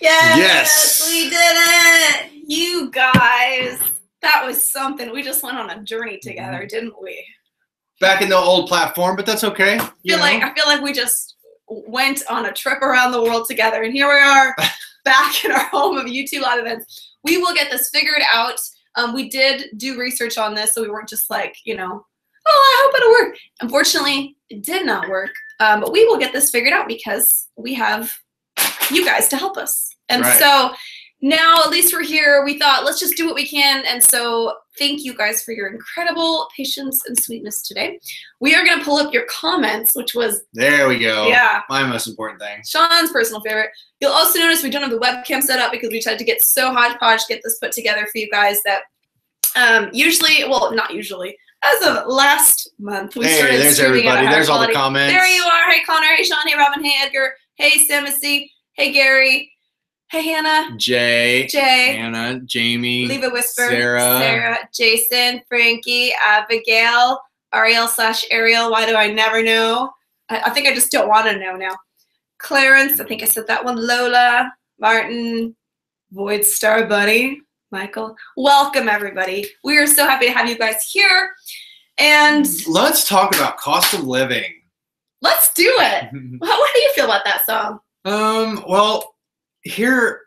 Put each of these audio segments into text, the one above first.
Yes, we did it. You guys, that was something. We just went on a journey together, didn't we? Back in the old platform, but that's okay. I feel like we just went on a trip around the world together, and here we are back in our home of YouTube live events. We will get this figured out. We did do research on this, so we weren't just like, you know, oh, I hope it'll work. Unfortunately, it did not work. But we will get this figured out because we have you guys to help us. And so now at least we're here. We thought, let's just do what we can. And so thank you guys for your incredible patience and sweetness today. We are going to pull up your comments, which was... There we go. Yeah. My most important thing. Sean's personal favorite. You'll also notice we don't have the webcam set up because we tried to get so hodgepodge to get this put together for you guys that usually, well, not usually, as of last month, we started there's everybody. There's all the comments. There you are. Hey, Connor. Hey, Sean. Hey, Robin. Hey, Edgar. Hey, Samusy. Hey, Gary. Hey, Hannah. Jay. Hannah. Jamie. Leave a whisper. Sarah. Jason. Frankie. Abigail. Ariel/Ariel. Why do I never know? I think I just don't want to know now. Clarence. I think I said that one. Lola. Martin. Void Star Bunny. Michael. Welcome, everybody. We are so happy to have you guys here. And let's talk about cost of living. Let's do it. What do you feel about that song? Well, here,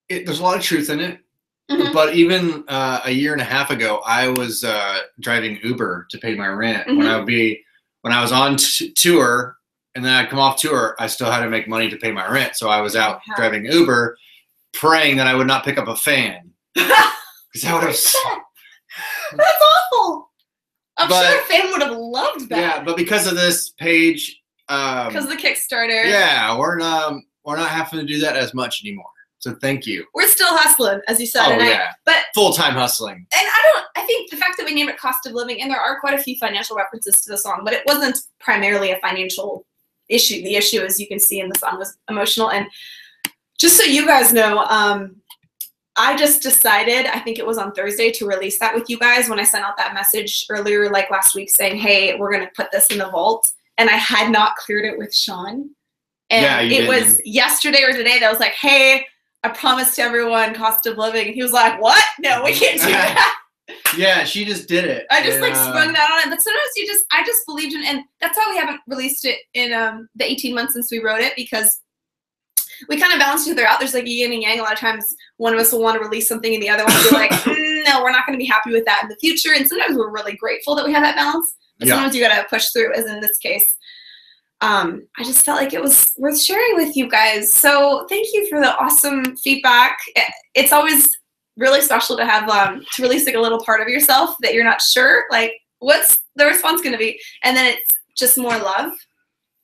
there's a lot of truth in it. But even a year and a half ago, I was driving Uber to pay my rent. When I was on tour, and then I'd come off tour, I still had to make money to pay my rent. So I was out driving Uber, praying that I would not pick up a fan. Because that would have. That's awful. I'm sure a fan would have loved that. Yeah, but because of this page, because of the Kickstarter. Yeah, we're not having to do that as much anymore. So thank you. We're still hustling, as you said. Oh yeah, but full-time hustling. And I think the fact that we named it Cost of Living, and there are quite a few financial references to the song, but it wasn't primarily a financial issue. The issue, as you can see in the song, was emotional. And just so you guys know, I just decided, I think it was on Thursday, to release that with you guys when I sent out that message earlier, like last week, saying, hey, we're going to put this in the vault. And I had not cleared it with Sean. And it was yesterday or today that I was like, hey, I promised to everyone Cost of Living. And he was like, what? No, we can't do that. Yeah, she just did it. I just sprung that on it. But sometimes I just believed in, and that's why we haven't released it in the 18 months since we wrote it, because we kind of balance each other out. There's like a yin and yang. A lot of times one of us will want to release something and the other one will be like, no, we're not going to be happy with that in the future. And sometimes we're really grateful that we have that balance. But sometimes you got to push through, as in this case. I just felt like it was worth sharing with you guys. So thank you for the awesome feedback. It's always really special to have to release like a little part of yourself that you're not sure, like, what's the response going to be? And then it's just more love,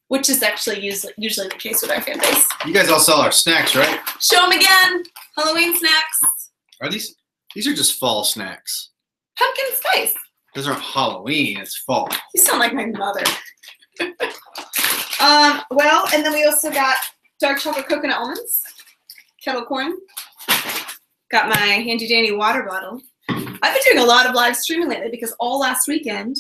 which is actually usually the case with our fan base. You guys all sell our snacks, right? Show them again. Halloween snacks. Are these are just fall snacks. Pumpkin spice. Those aren't Halloween, it's fall. You sound like my mother. Well, and then we also got dark chocolate coconut almonds, kettle corn. Got my handy dandy water bottle. I've been doing a lot of live streaming lately because all last weekend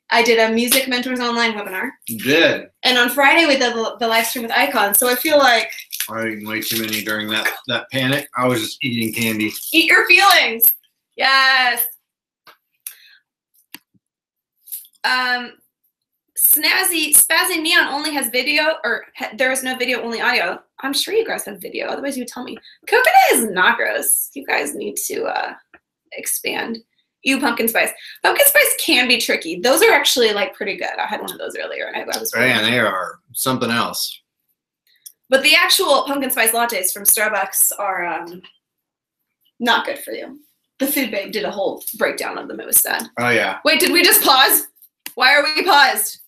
I did a Music Mentors Online webinar. You did. And on Friday we did the live stream with Icon. So I feel like I ate way too many during that panic. I was just eating candy. Eat your feelings. Yes. Spazzy Neon only has video, or there is no video, only audio. I'm sure you guys have video, otherwise you would tell me. Coconut is not gross. You guys need to expand. Pumpkin spice. Pumpkin spice can be tricky. Those are actually like pretty good. I had one of those earlier, and I was. Man, they are something else. But the actual pumpkin spice lattes from Starbucks are not good for you. The Food Babe did a whole breakdown of them. It was sad. Oh yeah. Wait, did we just pause? Why are we paused?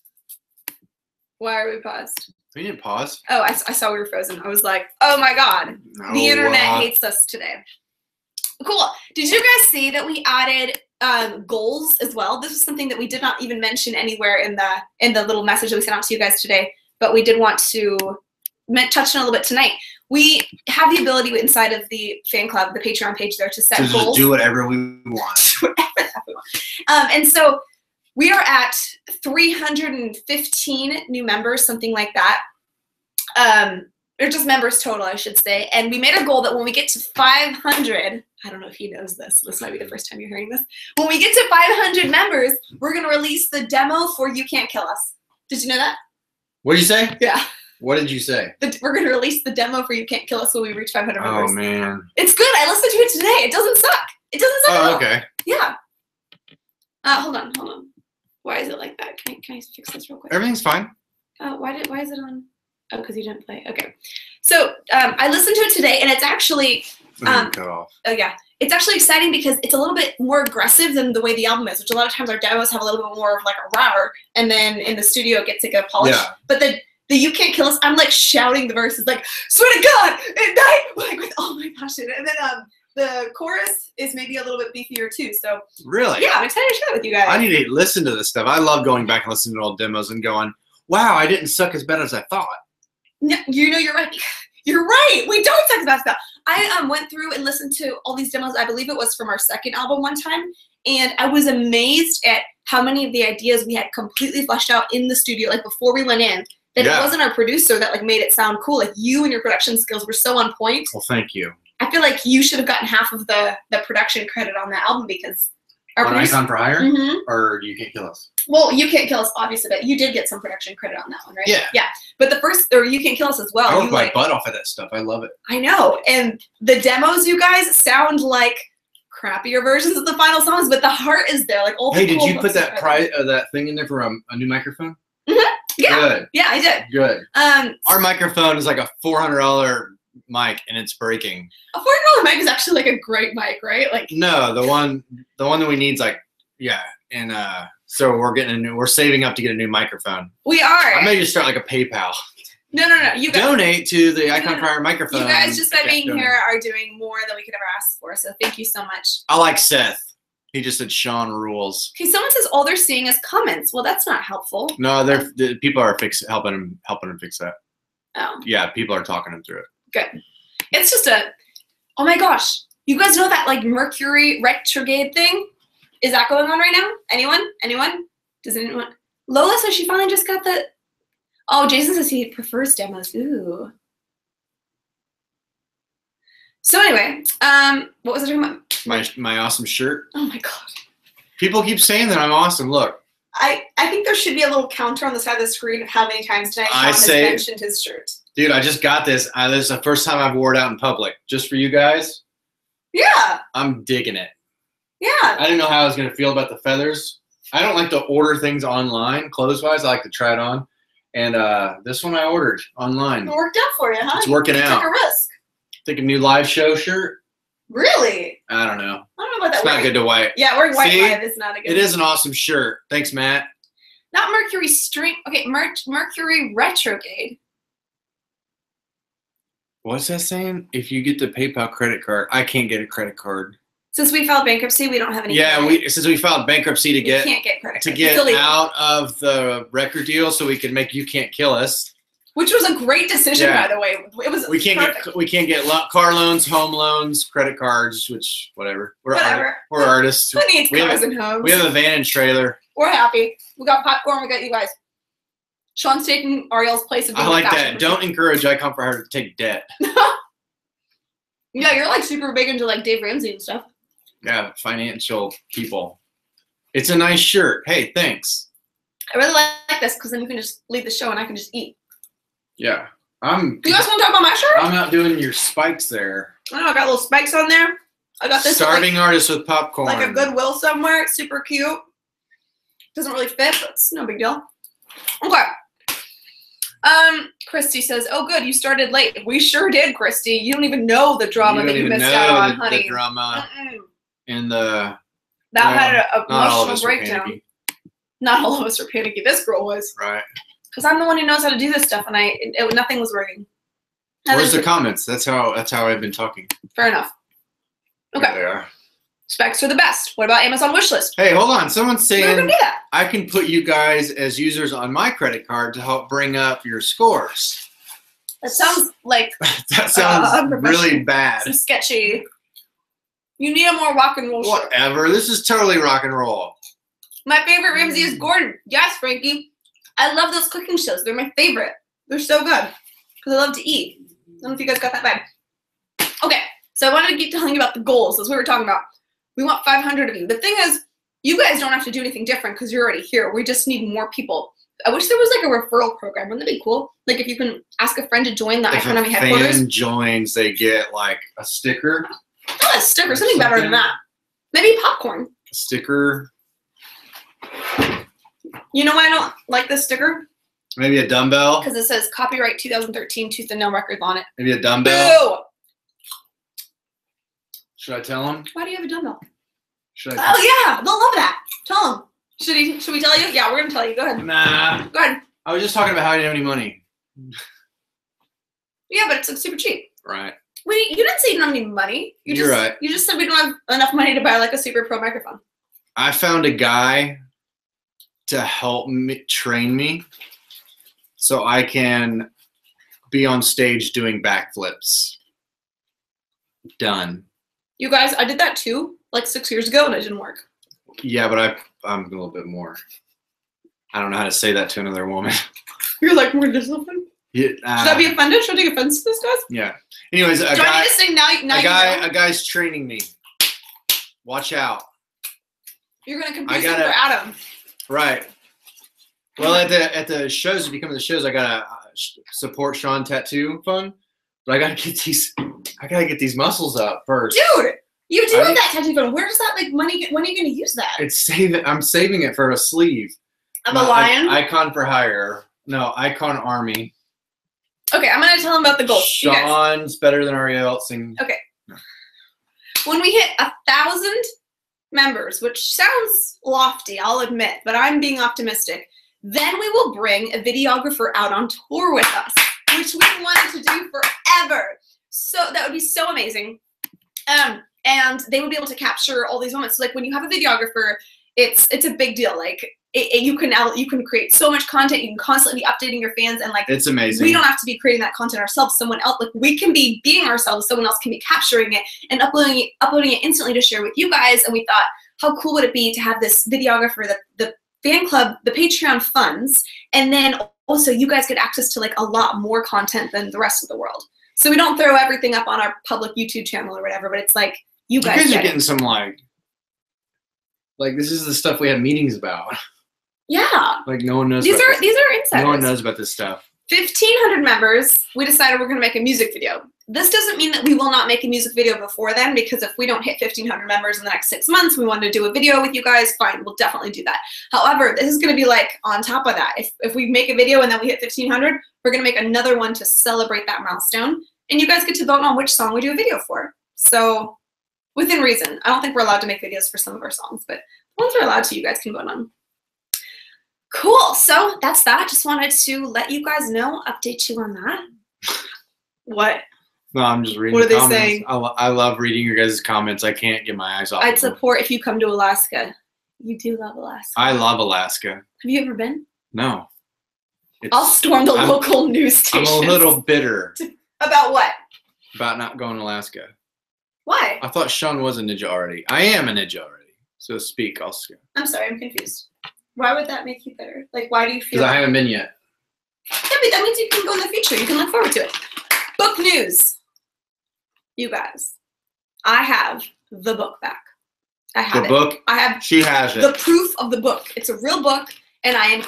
Why are we paused? We didn't pause. Oh, I saw we were frozen. I was like, oh my God. No, the internet hates us today. Cool. Did you guys see that we added goals as well? This is something that we did not even mention anywhere in the little message that we sent out to you guys today, but we did want to touch on a little bit tonight. We have the ability inside of the fan club, the Patreon page there, to set goals. Just do whatever we want. And so we are at 315 new members, something like that. or just members total, I should say. And we made a goal that when we get to 500, I don't know if he knows this. This might be the first time you're hearing this. When we get to 500 members, we're going to release the demo for You Can't Kill Us. Did you know that? What did you say? Yeah. What did you say? We're going to release the demo for You Can't Kill Us when we reach 500 members. Oh, man. It's good. I listened to it today. It doesn't suck. It doesn't suck at all. Okay. Yeah. Hold on. Why is it like that? Can I fix this real quick? Everything's fine. Why is it on? Oh, because you didn't play. Okay. So I listened to it today, and it's actually Cut off. oh yeah, it's actually exciting because it's a little bit more aggressive than the way the album is, which a lot of times our demos have a little bit more of like a roar, and then in the studio it gets like a polish. Yeah. But the You Can't Kill Us, I'm like shouting the verses like, swear to God, at night, like with all my passion. And then the chorus is maybe a little bit beefier too. So Really? yeah, I'm excited to share it with you guys. I need to listen to this stuff. I love going back and listening to old demos and going, wow, I didn't suck as bad as I thought. No, you're right. You're right. We don't talk about stuff. I went through and listened to all these demos. I believe it was from our second album one time. And I was amazed at how many of the ideas we had completely fleshed out in the studio, like before we went in, that it wasn't our producer that like made it sound cool. Like you and your production skills were so on point. Well, thank you. I feel like you should have gotten half of the production credit on that album because our On producer, Icon for Hire? Mhm. Or You Can't Kill Us? Well, You Can't Kill Us, obviously, but you did get some production credit on that one, right? Yeah. Yeah. But the first, or You Can't Kill Us as well. I worked you, my like, butt off of that stuff. I love it. I know. And the demos, you guys, sound like crappier versions of the final songs, but the heart is there. Like all the Hey, did cool you put books that thing in there for a new microphone? Yeah. Good. Yeah, I did. Good. Our microphone is like a $400 mic, and it's breaking. A $400 mic is actually like a great mic, right? Like No, the one that we need is like, yeah. And so we're saving up to get a new microphone. we are. I may just start like a PayPal. No. You guys. Donate to the Icon for Hire microphone. You guys just by Yeah, being donate. here are doing more than we could ever ask for. So thank you so much. I like Seth. He just said Sean rules. Okay, someone says all they're seeing is comments. Well, that's not helpful. No, the people are helping him fix that. Oh, Yeah, people are talking him through it. good. It's just oh my gosh. You guys know that like Mercury retrograde thing? Is that going on right now? Anyone? Does anyone? Lola says she finally just got the. Oh, Jason says he prefers demos. Ooh. So anyway, what was I talking about? My awesome shirt. Oh my god. People keep saying that I'm awesome. Look, I think there should be a little counter on the side of the screen of how many times tonight Sean has mentioned his shirt. dude, I just got this. This is the first time I've wore it out in public, just for you guys. Yeah. I'm digging it. Yeah. I didn't know how I was gonna feel about the feathers. I don't like to order things online, clothes-wise. I like to try it on. And this one I ordered online. It worked out for you, huh? It's working you out. Took a risk. Think a new live show shirt. Really? I don't know. I don't know about that. It's not good to white. Yeah, wearing white See? live is not a good. It is an awesome shirt. Thanks, Matt. Not Mercury string. Okay, Mercury retrograde. What's that saying? If you get the PayPal credit card, I can't get a credit card. Since we filed bankruptcy, we don't have any. Yeah, credit. since we filed bankruptcy We can't get credit. to cards. get It's illegal. out of the record deal, so we could make You Can't Kill Us. Which was a great decision, Yeah. by the way. It was We can't perfect. get car loans, home loans, credit cards, which whatever. Whatever. We're artists. Who needs We have cars and homes? We have a van and trailer. We're happy. We got popcorn. We got you guys. Sean's taking Ariel's place of being I like a fashion that. Don't encourage Icon for her to take debt. Yeah, you're like super big into like Dave Ramsey and stuff. Yeah, financial people. It's a nice shirt. Hey, thanks. I really like this because then you can just leave the show and I can just eat. Yeah, Do you guys want to talk about my shirt? I'm not doing your spikes there. I know I got little spikes on there. I got this Starving artist with popcorn. like a Goodwill somewhere. It's super cute. Doesn't really fit, but it's no big deal. Okay. Christy says, "Oh, good, you started late." We sure did, Christy. You don't even know the drama that you missed out on, honey. The drama Mm-mm. and the. That had an Not all of emotional us were breakdown. panicky. Not all of us were panicky. This girl was, Right. because I'm the one who knows how to do this stuff, and nothing was working. Where's the comments? That's how I've been talking. Fair enough. There Okay. they are. Specs are the best. What about Amazon wishlist? Hey, hold on. Someone's We're gonna saying do that. I can put you guys as users on my credit card to help bring up your scores. That sounds like That sounds unprofessional. really bad. some sketchy. You need a more rock and roll show. Whatever. This is totally rock and roll. My favorite Ramsey is Gordon. Yes, Frankie. I love those cooking shows. They're my favorite. They're so good because I love to eat. don't know if you guys got that vibe. Okay, so I wanted to keep telling you about the goals, as we were talking about. We want 500 of you. The thing is, you guys don't have to do anything different because you're already here. We just need more people. I wish there was like a referral program. Wouldn't that be cool? Like if you can ask a friend to join the iConomy headquarters. If a fan joins, they get like a sticker. Oh, a sticker, something better than that. Maybe popcorn. A sticker. You know why I don't like this sticker? Maybe a dumbbell. Because it says copyright 2013 Tooth and Nail Records on it. Maybe a dumbbell. Boo! Should I tell him? Why do you have a dumbbell? Should I? Oh yeah, they'll love that. Tell them. Should we tell you? Yeah, we're gonna tell you. Go ahead. Nah. Go ahead. I was just talking about how I didn't have any money. Yeah, but it's like super cheap. Right. Wait, you didn't say you don't have any money. You're right. You just said we don't have enough money to buy like a super pro microphone. I found a guy to help me train me so I can be on stage doing backflips. Done. You guys, I did that too, like 6 years ago, and it didn't work. Yeah, but I'm a little bit more. I don't know how to say that to another woman. You're like more disciplined? Yeah, Should I be offended? Should I take offense to this, guys? Yeah. Anyways, Do I need to sing now you know? a guy's training me. Watch out. You're gonna confuse him for Adam. Right. Well, at the shows, if you come to the shows, I gotta support Sean Tattoo Fund, but I gotta get these muscles up first. Dude, you do have that tattoo fund. Where does that like money get? When are you gonna use that? I'm saving it for a sleeve. Of a lion? Icon for hire. No, Icon Army. Okay, I'm gonna tell him about the goals. Sean's better than Ariel Elsing. Okay. No. When we hit 1,000 members, which sounds lofty, I'll admit, but I'm being optimistic, then we will bring a videographer out on tour with us, which we've wanted to do forever. So that would be so amazing. And they would be able to capture all these moments. So, like when you have a videographer, it's a big deal. Like you can create so much content. You can constantly be updating your fans, and like it's amazing. We don't have to be creating that content ourselves. Someone else, like we can be being ourselves. Someone else can be capturing it and uploading it instantly to share with you guys. And we thought, how cool would it be to have this videographer that the fan club, the Patreon funds, and then also you guys get access to like a lot more content than the rest of the world. So we don't throw everything up on our public YouTube channel or whatever, but it's like you guys are getting some like this is the stuff we have meetings about. Yeah. Like no one knows. These are insiders. No one knows about this stuff. 1,500 members. We decided we're going to make a music video. This doesn't mean that we will not make a music video before then, because if we don't hit 1,500 members in the next 6 months, we want to do a video with you guys. Fine, we'll definitely do that. However, this is going to be like on top of that. If we make a video and then we hit 1,500, we're going to make another one to celebrate that milestone, and you guys get to vote on which song we do a video for. So within reason. I don't think we're allowed to make videos for some of our songs, but the ones we're allowed to, you guys can vote on. Cool. So that's that. Just wanted to let you guys know, update you on that. What? No, I'm just reading. What are they comments. saying? I love reading your guys' comments. I can't get my eyes off. I'd support if you come to Alaska. You do love Alaska. I love Alaska. Have you ever been? No. I'll storm the local news station. I'm a little bitter. About what? About not going to Alaska. Why? I thought Sean was a ninja already. I am a ninja already. So speak, I'll scream. I'm sorry, I'm confused. Why would that make you bitter? Like, why do you feel? Because I haven't been yet. Yeah, but that means you can go in the future. You can look forward to it. Book news. You guys, I have the book back. I have the book? I have. She has it. The proof of the book. It's a real book, and I am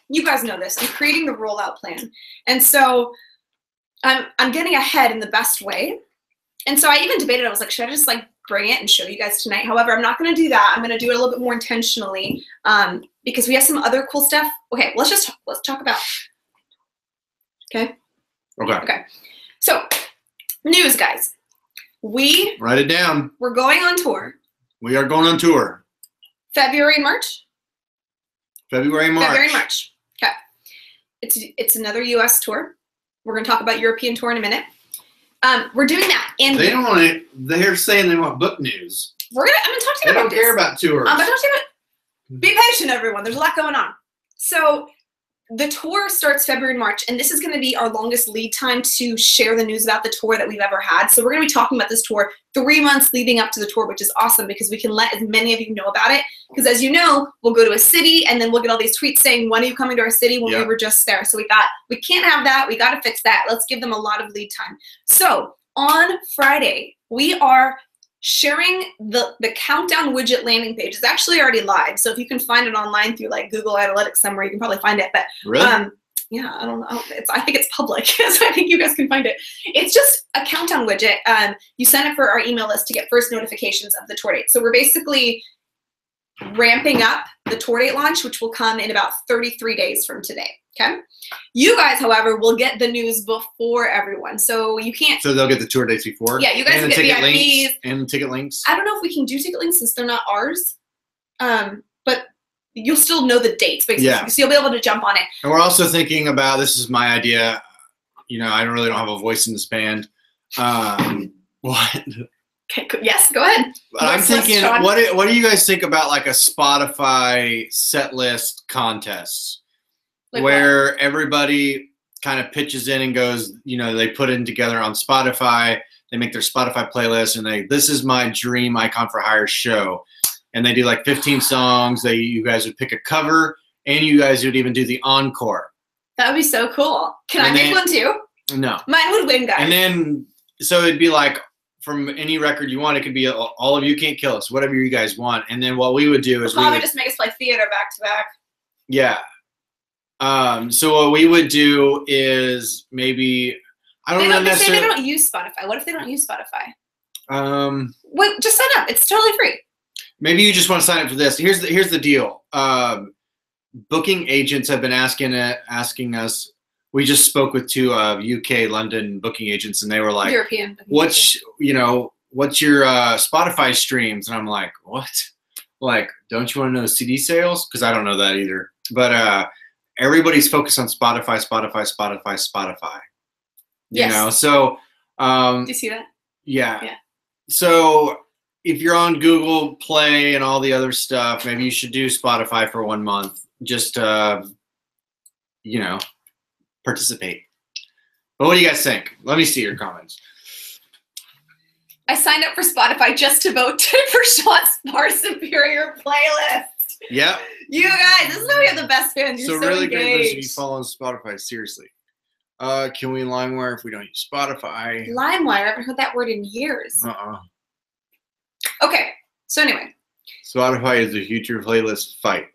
you guys know this. I'm creating the rollout plan, and so I'm getting ahead in the best way. And so I even debated. I was like, should I just like bring it and show you guys tonight? However, I'm not going to do that. I'm going to do it a little bit more intentionally because we have some other cool stuff. Okay, let's talk about. Okay. Okay. So, news, guys. Write it down. We're going on tour. We are going on tour. February, March. February, March. Okay. It's another U.S. tour. We're going to talk about European tour in a minute. We're doing that in. They don't want it. They're saying they want book news. I'm going to talk to you about this. They don't care about tours. I'm going to talk to you about. Be patient, everyone. There's a lot going on. So, the tour starts February and March, and this is going to be our longest lead time to share the news about the tour that we've ever had. So we're going to be talking about this tour 3 months leading up to the tour, which is awesome because we can let as many of you know about it. Because as you know, we'll go to a city and then we'll get all these tweets saying, when are you coming to our city when we were just there? So we thought, we can't have that. We got to fix that. Let's give them a lot of lead time. So on Friday, we are sharing the countdown widget landing page. Is actually already live, so if you can find it online through like Google Analytics somewhere, you can probably find it. But really, yeah, I don't know. I think it's public, so I think you guys can find it. It's just a countdown widget. You sign up for our email list to get first notifications of the tour date. So we're basically ramping up the tour date launch, which will come in about 33 days from today. Okay. You guys, however, will get the news before everyone. So you can't. So they'll get the tour dates before? Yeah, you guys will get VIPs. And ticket links? I don't know if we can do ticket links since they're not ours. But you'll still know the dates, basically. Yeah. So you'll be able to jump on it. And we're also thinking about, this is my idea. You know, I really don't have a voice in this band. What? Okay, yes, go ahead. I'm thinking, what do you guys think about like a Spotify set list contest? Like where what? Everybody kind of pitches in and goes, you know, they put it together on Spotify, they make their Spotify playlist, and this is my dream Icon for Hire show. And they do like 15 songs. You guys would pick a cover, and you guys would even do the encore. That would be so cool. Can I make one too? No. Mine would win, guys. And then, so it'd be like, from any record you want, it could be All of You Can't Kill Us, whatever you guys want. And then what we would do is probably just make us play theater back to back. Yeah. So what we would do is maybe, I don't know necessarily. They don't use Spotify. What if they don't use Spotify? Wait, just sign up. It's totally free. Maybe you just want to sign up for this. Here's the deal. Booking agents have been asking us. We just spoke with 2 UK London booking agents, and they were like, European. What's your Spotify streams? And I'm like, what? Like, don't you want to know CD sales? Because I don't know that either. But everybody's focused on Spotify. You know, so. Do you see that? Yeah. Yeah. So if you're on Google Play and all the other stuff, maybe you should do Spotify for 1 month. Just, you know, participate. But what do you guys think? Let me see your comments. I signed up for Spotify just to vote for Sean's far superior playlist. Yep. You guys, this is why we have the best fans. You're so really engaged. Great those of you following Spotify, seriously. Can we LimeWire if we don't use Spotify? LimeWire? I haven't heard that word in years. Okay, so anyway. Spotify is a future playlist fight.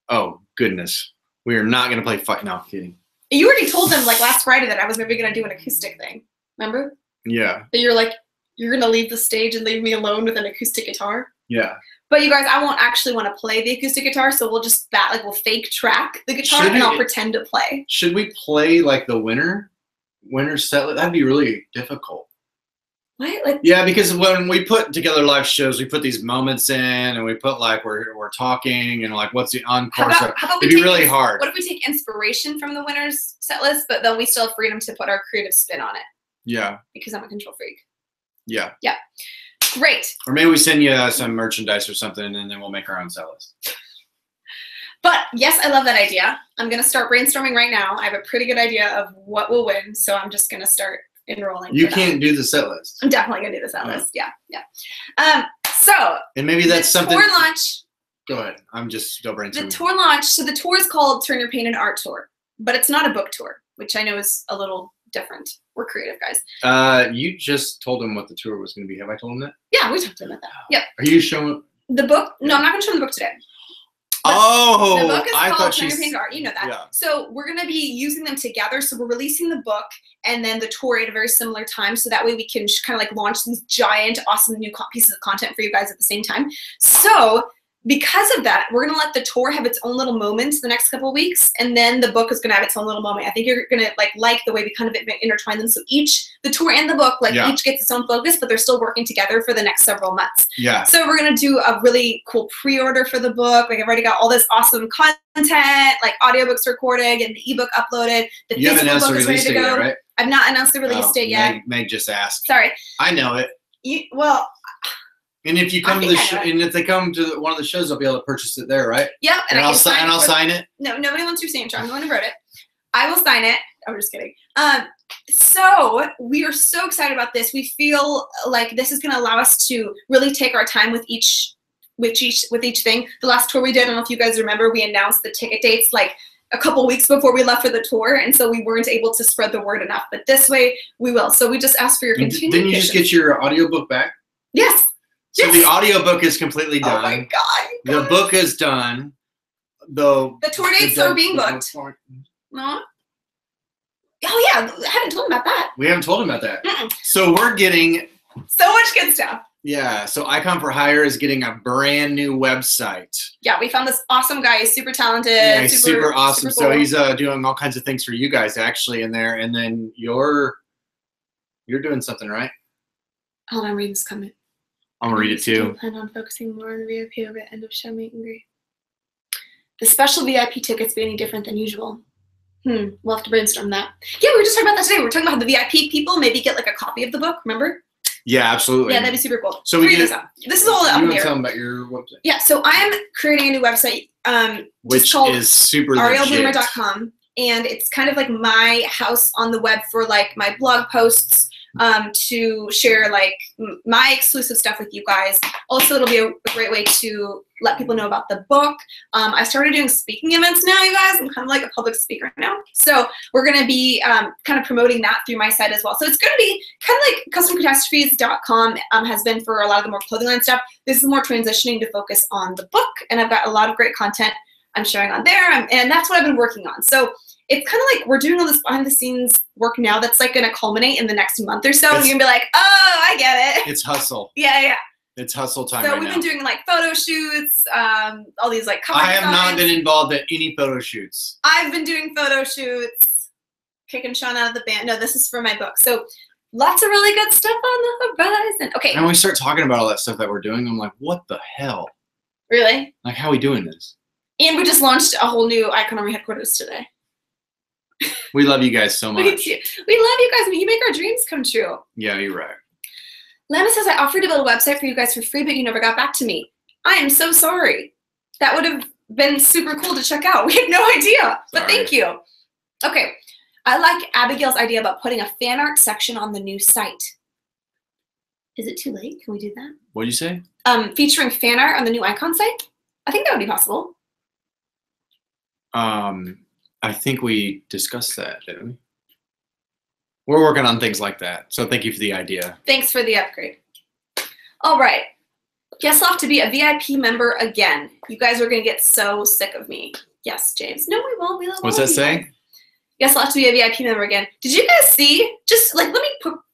Oh, goodness. We are not going to play fight. No, I'm kidding. You already told them like last Friday that I was maybe going to do an acoustic thing. Remember? Yeah. That you're like, you're going to leave the stage and leave me alone with an acoustic guitar? Yeah. But you guys, I won't actually want to play the acoustic guitar, so we'll just we'll fake track the guitar and I'll pretend to play. Should we play like the winner set? That'd be really difficult. What? Like, yeah, because when we put together live shows, we put these moments in, and we put like we're talking and like what's the encore stuff. It'd be really hard. What if we take inspiration from the winner's set list, but then we still have freedom to put our creative spin on it? Yeah. Because I'm a control freak. Yeah. Yeah. Great. Or maybe we send you some merchandise or something, and then we'll make our own set list. But yes, I love that idea. I'm going to start brainstorming right now. I have a pretty good idea of what will win, so I'm just going to start enrolling. You can't do the set list. I'm definitely going to do the set list. Yeah, yeah. So. And maybe that's something. Tour launch. Go ahead. I'm just still brainstorming. The tour launch. So the tour is called Turn Your Pain into Art Tour, but it's not a book tour, which I know is a little different. We're creative guys. You just told him what the tour was going to be. Have I told him that? Yeah, we talked to him about that. Yep. Are you showing the book? No, I'm not going to show him the book today. Oh, the book is I called thought Turn Your Pain into Art. You know that. Yeah. So we're going to be using them together. So we're releasing the book and then the tour at a very similar time. So that way we can kind of like launch these giant, awesome new pieces of content for you guys at the same time. So because of that, we're going to let the tour have its own little moments the next couple of weeks, and then the book is going to have its own little moment. I think you're going to like the way we kind of intertwine them. So the tour and the book, each gets its own focus, but they're still working together for the next several months. Yeah. So we're going to do a really cool pre-order for the book. Like I've already got all this awesome content, like audiobooks recorded and the ebook uploaded. The you haven't announced the release date yet, right? I've not announced the release date yet. Meg just asked. Sorry. I know it. And if you come to the show, and if they come to one of the shows, they'll be able to purchase it there, right? Yep. And I'll sign it. No, nobody wants your signature. I'm going to write it. I will sign it. I'm just kidding. So we are so excited about this. We feel like this is going to allow us to really take our time with each thing. The last tour we did, I don't know if you guys remember, we announced the ticket dates like a couple weeks before we left for the tour, and so we weren't able to spread the word enough. But this way, we will. So we just ask for your continued Didn't you just get your audiobook back? Yes. So yes. the audiobook is completely done. Oh my God. The book is done. The tour dates are being booked. No. Oh yeah, I haven't told him about that. We haven't told him about that. So we're getting so much good stuff. Yeah, so Icon for Hire is getting a brand new website. Yeah, we found this awesome guy. He's super talented. Yeah, he's super awesome. Super cool. So he's doing all kinds of things for you guys actually in there. And then you're doing something, right? Hold on, read this comment. I'm gonna read it too. Plan on focusing more on the VIP over the end of show meet and greet. The special VIP tickets be any different than usual? We'll have to brainstorm that. Yeah, we were just talking about that today. We were talking about how the VIP people maybe get like a copy of the book. Remember? Yeah, absolutely. Yeah, that'd be super cool. So we get this is all up here. here. Tell them about your website. Yeah, so I'm creating a new website, which is super arielbloomer.com, and it's kind of like my house on the web for like my blog posts, to share like my exclusive stuff with you guys. Also, it'll be a great way to let people know about the book. I started doing speaking events now, you guys. I'm kind of like a public speaker now. So we're going to be kind of promoting that through my site as well. So it's going to be kind of like customcatastrophes.com has been for a lot of the more clothing line stuff. This is more transitioning to focus on the book, and I've got a lot of great content I'm sharing on there, and that's what I've been working on. So it's kind of like we're doing all this behind the scenes work now that's like going to culminate in the next month or so. You're going to be like, oh, I get it. It's hustle. Yeah. It's hustle time So right we've now. been doing like photo shoots, all these like cover I have designs. not been involved in any photo shoots. I've been doing photo shoots, kicking Sean out of the band. No, this is for my book. So lots of really good stuff on the horizon. Okay. And when we start talking about all that stuff that we're doing, I'm like, what the hell? Really? Like, how are we doing this? And we just launched a whole new Icon Army headquarters today. We love you guys so much. We love you guys. You make our dreams come true. Yeah, you're right. Lana says, I offered to build a website for you guys for free, but you never got back to me. I am so sorry. That would have been super cool to check out. We have no idea, but thank you. Okay. I like Abigail's idea about putting a fan art section on the new site. Is it too late? Can we do that? What did you say? Featuring fan art on the new Icon site? I think that would be possible. I think we discussed that, didn't we? We're working on things like that. So thank you for the idea. Thanks for the upgrade. All right. Guess I'll have to be a VIP member again. You guys are going to get so sick of me. Yes, James. No, we won't. We love What's that saying? Guess I'll have to be a VIP member again. Did you guys see? Just like, let me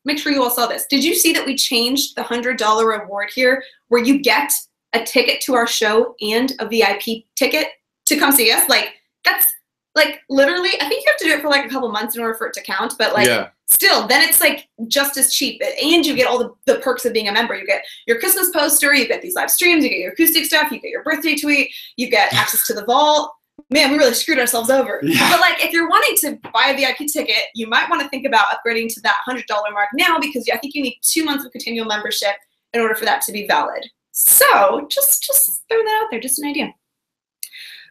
make sure you all saw this. Did you see that we changed the $100 reward here where you get a ticket to our show and a VIP ticket to come see us? Like, that's like literally, I think you have to do it for like a couple months in order for it to count, but like still, then it's like just as cheap, and you get all the perks of being a member. You get your Christmas poster, you get these live streams, you get your acoustic stuff, you get your birthday tweet, you get access to the vault. Man, we really screwed ourselves over. Yeah. But like, if you're wanting to buy a VIP ticket, you might want to think about upgrading to that $100 mark now, because I think you need 2 months of continual membership in order for that to be valid. So just throw that out there, just an idea.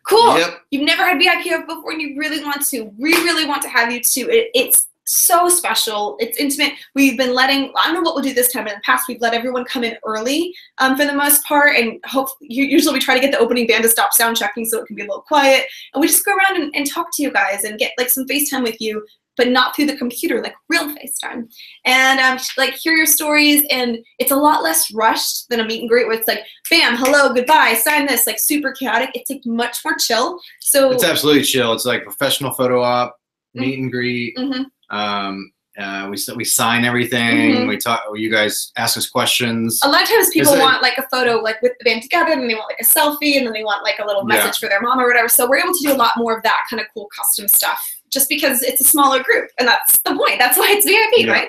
Cool. Yep. You've never had VIP before and you really want to. We really want to have you too. It's so special. It's intimate. We've been letting, I don't know what we'll do this time. In the past, we've let everyone come in early for the most part. And usually we try to get the opening band to stop sound checking so it can be a little quiet. And we just go around and talk to you guys and get like some FaceTime with you, but not through the computer, like real FaceTime. And like hear your stories, and it's a lot less rushed than a meet and greet where it's like, bam, hello, goodbye, sign this, like super chaotic. It's like much more chill. So it's absolutely chill. It's like professional photo op, meet and greet. We sign everything. We talk. You guys ask us questions. A lot of times people want like a photo like with the band together, and they want like a selfie, and then they want like a little message for their mom or whatever. So we're able to do a lot more of that kind of cool custom stuff, just because it's a smaller group, and that's the point. That's why it's VIP, right?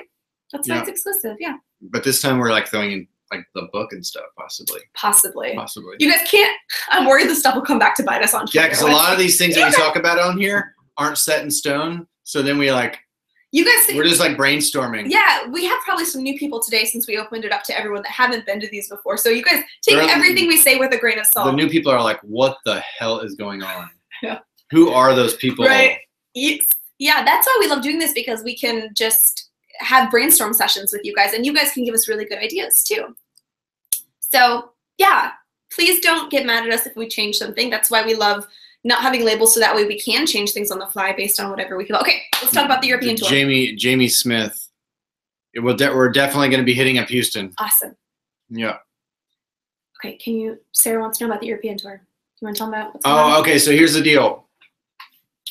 That's why it's exclusive. Yeah. But this time we're like throwing in like the book and stuff, possibly. Possibly. You guys can't. I'm worried the stuff will come back to bite us on Twitter. Yeah, because a lot of these things that we talk about on here aren't set in stone. So then we like. You guys, we're just like brainstorming. Yeah, we have probably some new people today since we opened it up to everyone that haven't been to these before. So you guys take everything we say with a grain of salt. The new people are like, what the hell is going on? Yeah. Who are those people? Right. You Yeah, that's why we love doing this, because we can just have brainstorm sessions with you guys, and you guys can give us really good ideas too. So yeah, please don't get mad at us if we change something. That's why we love not having labels, so that way we can change things on the fly based on whatever we feel. Okay, let's talk about the European tour. Jamie Smith. We're definitely going to be hitting up Houston. Awesome. Yeah. Okay, Sarah wants to know about the European tour. You want to tell them about what's going on? Okay, so here's the deal.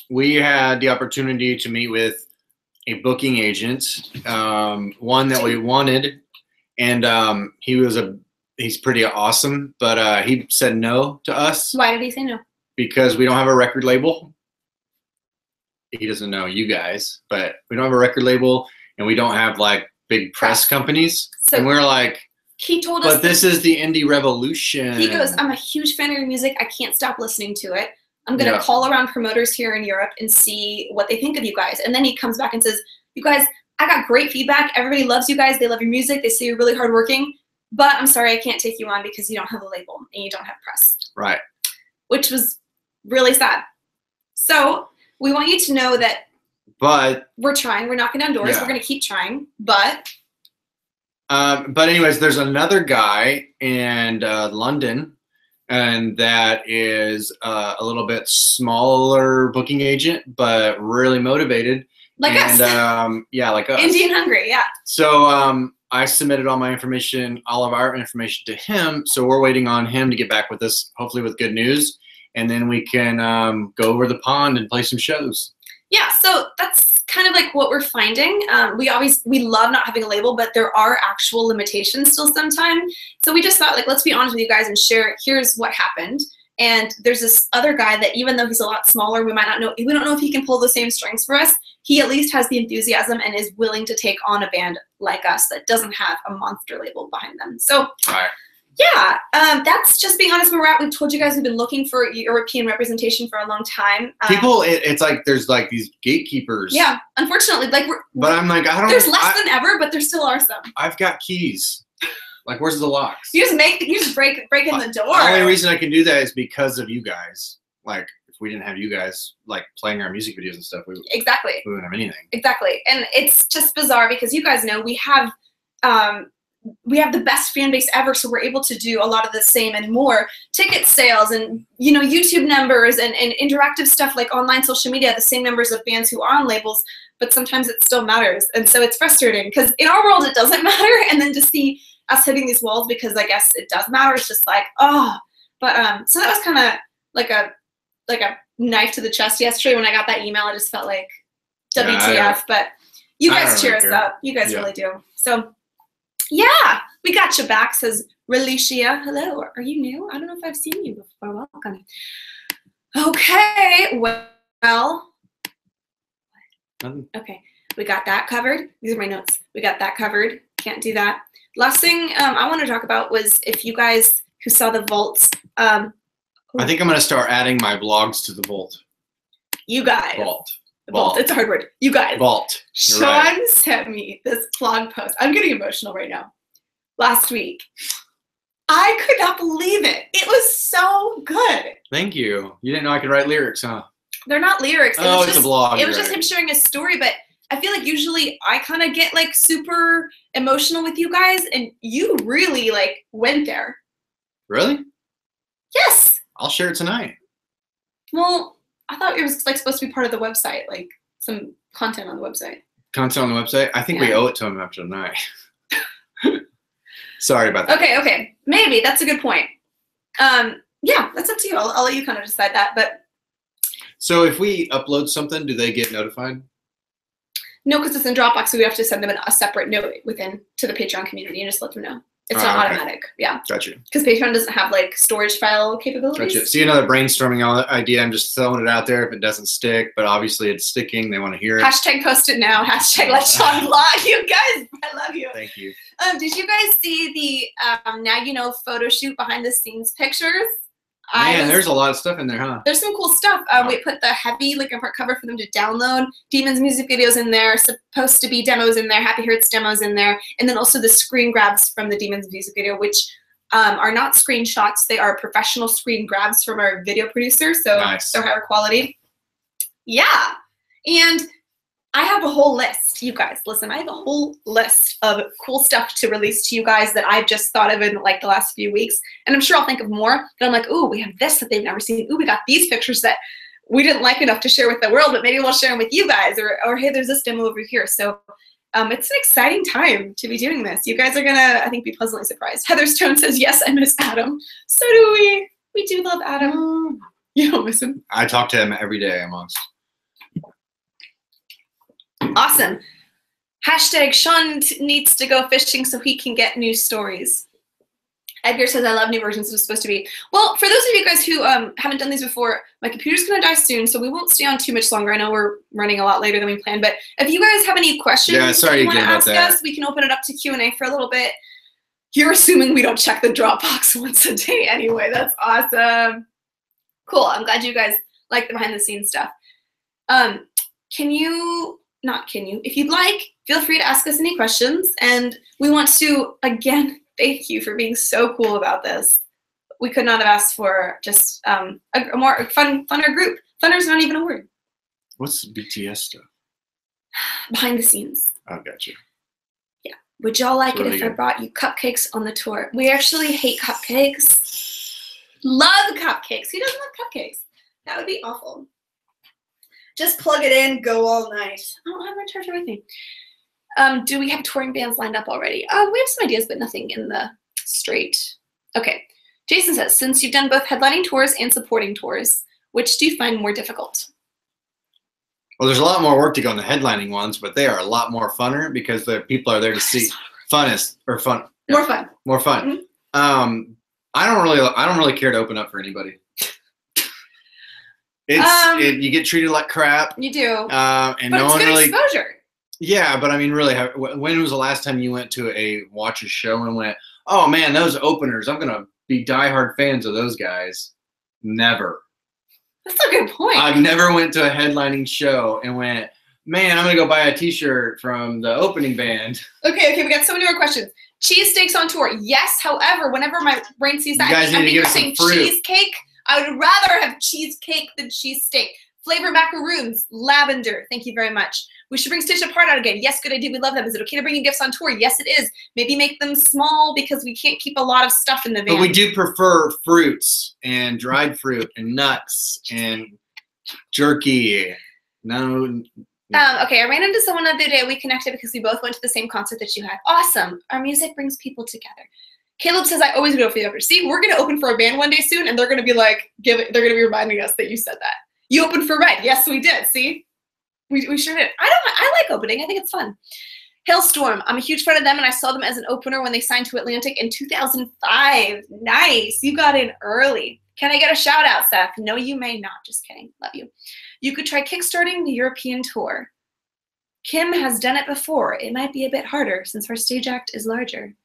We had the opportunity to meet with a booking agent, one that we wanted, and he's pretty awesome, but he said no to us. Why did he say no? Because we don't have a record label. He doesn't know you guys, but we don't have a record label, and we don't have like big press companies. So and we're like, he told us, but this is the indie revolution. He goes, I'm a huge fan of your music. I can't stop listening to it. I'm going to call around promoters here in Europe and see what they think of you guys. And then he comes back and says, you guys, I got great feedback. Everybody loves you guys. They love your music. They say you're really hardworking. But I'm sorry, I can't take you on because you don't have a label and you don't have press. Right. Which was really sad. So we want you to know that we're trying. We're knocking down doors. Yeah. We're going to keep trying. But anyways, there's another guy in London, and that is a little bit smaller booking agent, but really motivated. Like us. Yeah, like us. Indian hungry, yeah. So I submitted all of our information to him. So we're waiting on him to get back with us, hopefully with good news. And then we can go over the pond and play some shows. Yeah, so that's kind of like what we're finding. We love not having a label, but there are actual limitations still sometimes. So we just thought, like, let's be honest with you guys and share, here's what happened. And there's this other guy that, even though he's a lot smaller, we don't know if he can pull the same strings for us. He at least has the enthusiasm and is willing to take on a band like us that doesn't have a monster label behind them. So yeah, that's just being honest where we're at. We've told you guys we've been looking for European representation for a long time. People, it's like there's like these gatekeepers. Yeah, unfortunately, But I'm like, I don't. There's less than ever, but there still are some. I've got keys. Like, where's the locks? You just break in the door. The only reason I can do that is because of you guys. Like, if we didn't have you guys like playing our music videos and stuff, we wouldn't have anything. Exactly, and it's just bizarre because you guys know we have the best fan base ever, so we're able to do a lot of the same and more. Ticket sales and YouTube numbers and interactive stuff like online social media, the same numbers of fans who are on labels, but sometimes it still matters. And so it's frustrating because in our world it doesn't matter, and then to see us hitting these walls because I guess it does matter, it's just like, oh. But so that was kind of like a knife to the chest yesterday when I got that email. I just felt like WTF, but you guys cheer us up. You guys really do. So yeah, we got you back, says Relicia. Hello, are you new? I don't know if I've seen you before. Welcome. Okay, well, okay, we got that covered. These are my notes. We got that covered. Can't do that. Last thing I want to talk about was if you guys who saw the vaults. I think I'm going to start adding my blogs to the vault. You guys. Vault. It's a hard word. You guys. Vault. Sean sent me this blog post. I'm getting emotional right now. Last week. I could not believe it. It was so good. Thank you. You didn't know I could write lyrics, huh? They're not lyrics. It's a blog. It was just him sharing a story, but I feel like usually I kind of get like super emotional with you guys, and you really like went there. Really? Yes. I'll share it tonight. Well, I thought it was like supposed to be part of the website, like some content on the website. Content on the website? I think we owe it to him after tonight. Sorry about that. Okay. Maybe. That's a good point. Yeah, that's up to you. I'll let you kind of decide that. But so if we upload something, do they get notified? No, because it's in Dropbox, so we have to send them a separate note to the Patreon community and just let them know. It's not automatic. Yeah. Gotcha. Because Patreon doesn't have like storage file capabilities. Gotcha. See, another brainstorming idea. I'm just throwing it out there. If it doesn't stick, but obviously it's sticking, they want to hear it. Hashtag post it now. Hashtag let Sean vlog. You guys, I love you. Thank you. Did you guys see the Now You Know photo shoot behind the scenes pictures? Man, there's a lot of stuff in there, huh? There's some cool stuff. We put the heavy Linkin Park cover for them to download. Demons music videos in there. Supposed to be demos in there. Happy Hurts demos in there. And then also the screen grabs from the Demons music video, which are not screenshots. They are professional screen grabs from our video producer. So they're higher quality. Yeah. And I have a whole list, you guys. Listen, I have a whole list of cool stuff to release to you guys that I've just thought of in like the last few weeks. And I'm sure I'll think of more. But I'm like, ooh, we have this that they've never seen. Ooh, we got these pictures that we didn't like enough to share with the world, but maybe we'll share them with you guys. Or hey, there's this demo over here. So it's an exciting time to be doing this. You guys are gonna, I think, be pleasantly surprised. Heather Stone says, yes, I miss Adam. So do we. We do love Adam. You don't miss him? I talk to him every day amongst. Awesome. Hashtag Sean needs to go fishing so he can get new stories. Edgar says, I love new versions. It was supposed to be. Well, for those of you guys who haven't done these before, my computer's going to die soon, so we won't stay on too much longer. I know we're running a lot later than we planned, but if you guys have any questions that you want to ask us, we can open it up to Q&A for a little bit. You're assuming we don't check the Dropbox once a day anyway. That's awesome. Cool. I'm glad you guys like the behind-the-scenes stuff. If you'd like, feel free to ask us any questions. And we want to, again, thank you for being so cool about this. We could not have asked for just a more funner group. Funner is not even a word. What's BTS stuff? Behind the scenes. Oh, gotcha. Yeah. Would y'all like Really it if good. I brought you cupcakes on the tour? We actually hate cupcakes. Love cupcakes. Who doesn't love cupcakes? That would be awful. Just plug it in, go all night. I don't have my charge everything. Do we have touring bands lined up already? We have some ideas, but nothing in the straight. Okay. Jason says, since you've done both headlining tours and supporting tours, which do you find more difficult? Well, there's a lot more work to go on the headlining ones, but they are a lot more funner because the people are there to see funnest or fun. More fun. More fun. Mm-hmm. I don't really care to open up for anybody. You get treated like crap. You do. And but no it's one good really. Exposure. Yeah, but I mean, really, when was the last time you went to watch a show and went, oh man, those openers, I'm gonna be diehard fans of those guys? Never. That's a good point. I've never went to a headlining show and went, man, I'm gonna go buy a T-shirt from the opening band. Okay, we got so many more questions. Cheesesteaks on tour, yes. However, whenever my brain sees that, I think you're saying cheesecake. I would rather have cheesecake than cheesesteak. Flavor macaroons, lavender. Thank you very much. We should bring Stitch Apart out again. Yes, good idea. We love them. Is it okay to bring you gifts on tour? Yes, it is. Maybe make them small because we can't keep a lot of stuff in the van. But we do prefer fruits and dried fruit and nuts and jerky. No. Okay, I ran into someone the other day. We connected because we both went to the same concert that you had. Awesome. Our music brings people together. Caleb says, I always go for the opener. See, we're going to open for a band one day soon, and they're going to be like, they're going to be reminding us that you said that. You opened for Red. Yes, we did. See? We sure did. I like opening. I think it's fun. Hailstorm. I'm a huge fan of them, and I saw them as an opener when they signed to Atlantic in 2005. Nice. You got in early. Can I get a shout out, Seth? No, you may not. Just kidding. Love you. You could try kickstarting the European tour. Kim has done it before. It might be a bit harder since her stage act is larger.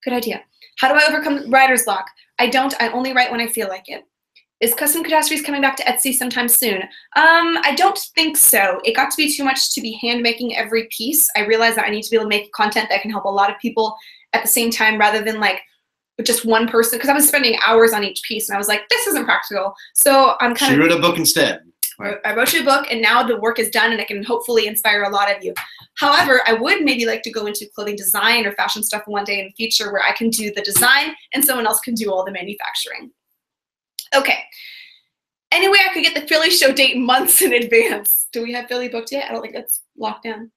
Good idea. How do I overcome writer's block? I don't. I only write when I feel like it. Is Custom Catastrophes coming back to Etsy sometime soon? I don't think so. It got to be too much to be hand making every piece. I realized that I need to be able to make content that can help a lot of people at the same time rather than like just one person, because I was spending hours on each piece and I was like, this isn't practical. So I'm kind of— She wrote a book instead. Right. I wrote you a book and now the work is done and it can hopefully inspire a lot of you. However, I would maybe like to go into clothing design or fashion stuff one day in the future where I can do the design and someone else can do all the manufacturing. Okay. Anyway, I could get the Philly show date months in advance. Do we have Philly booked yet? I don't think that's locked down.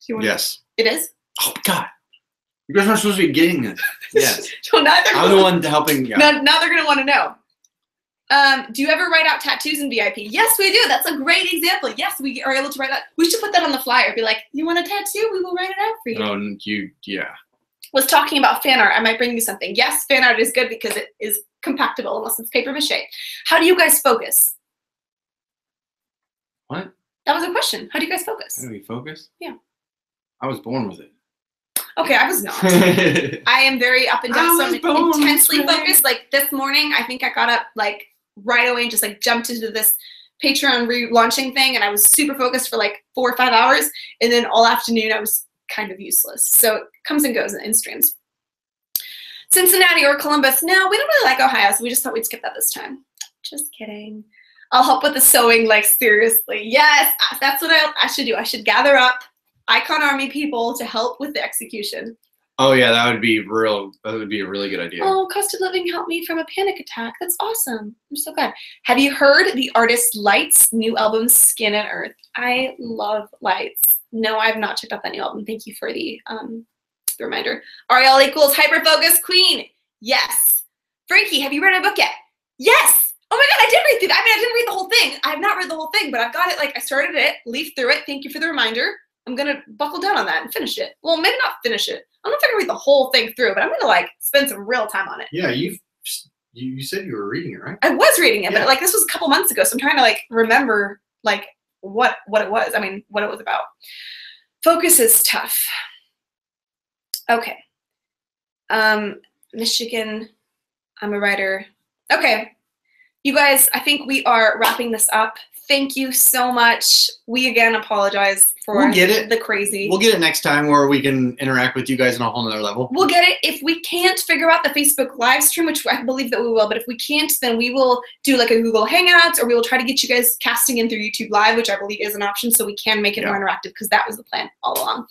Yes. It is? Oh, God. You guys aren't supposed to be getting this. Yes. So I'm the one helping you. Now they're going to want to know. Do you ever write out tattoos in VIP? Yes, we do. That's a great example. Yes, we are able to write that. We should put that on the flyer. Be like, you want a tattoo? We will write it out for you. Oh, yeah. Was talking about fan art. I might bring you something. Yes, fan art is good because it is compactable unless it's paper mache. How do you guys focus? What? That was a question. How do you guys focus? How do we focus? Yeah. I was born with it. Okay, I was not. I am very up and down. So I'm intensely focused. Like this morning, I think I got up like right away and just like jumped into this Patreon relaunching thing, and I was super focused for like 4 or 5 hours, and then all afternoon I was kind of useless. So it comes and goes in streams. Cincinnati or Columbus? No, we don't really like Ohio, so we just thought we'd skip that this time. Just kidding. I'll help with the sewing, like seriously. Yes, that's what I should do. I should gather up Icon Army people to help with the execution. Oh yeah, that would be a really good idea. Oh, Cost of Living helped me from a panic attack. That's awesome. I'm so glad. Have you heard the artist Light's new album, Skin and Earth? I love Lights. No, I have not checked out that new album. Thank you for the reminder. Ariel equals Hyperfocus Queen. Yes. Frankie, have you read my book yet? Yes. Oh my God, I did read through that. I mean, I didn't read the whole thing. I have not read the whole thing, but I've got it. Like, I started it, leafed through it. Thank you for the reminder. I'm going to buckle down on that and finish it. Well, maybe not finish it. I don't know if I can read the whole thing through, but I'm going to like spend some real time on it. Yeah, you said you were reading it, right? I was reading it, but like this was a couple months ago, so I'm trying to like remember like what it was. I mean, what it was about. Focus is tough. Okay. Michigan, I'm a writer. Okay. You guys, I think we are wrapping this up. Thank you so much. We again apologize for the crazy. We'll get it next time where we can interact with you guys on a whole nother level. We'll get it. If we can't figure out the Facebook live stream, which I believe that we will, but if we can't, then we will do like a Google Hangouts, or we will try to get you guys casting in through YouTube Live, which I believe is an option, so we can make it more interactive, because that was the plan all along.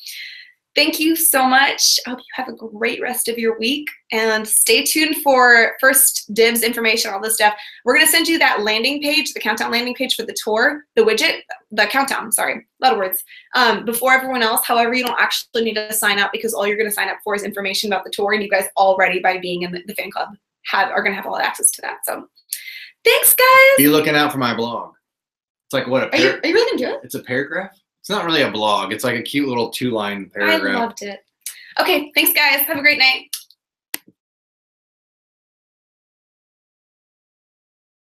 Thank you so much. I hope you have a great rest of your week, and stay tuned for first dibs information, all this stuff. We're going to send you that landing page, the countdown landing page for the tour, the widget, the countdown, sorry, a lot of words, before everyone else. However, you don't actually need to sign up, because all you're going to sign up for is information about the tour, and you guys already, by being in the fan club, are going to have all access to that. So thanks, guys. Be looking out for my blog. It's like what? Are you really going to do it? It's a paragraph? It's not really a blog. It's like a cute little 2-line paragraph. I loved it. Okay, thanks, guys. Have a great night.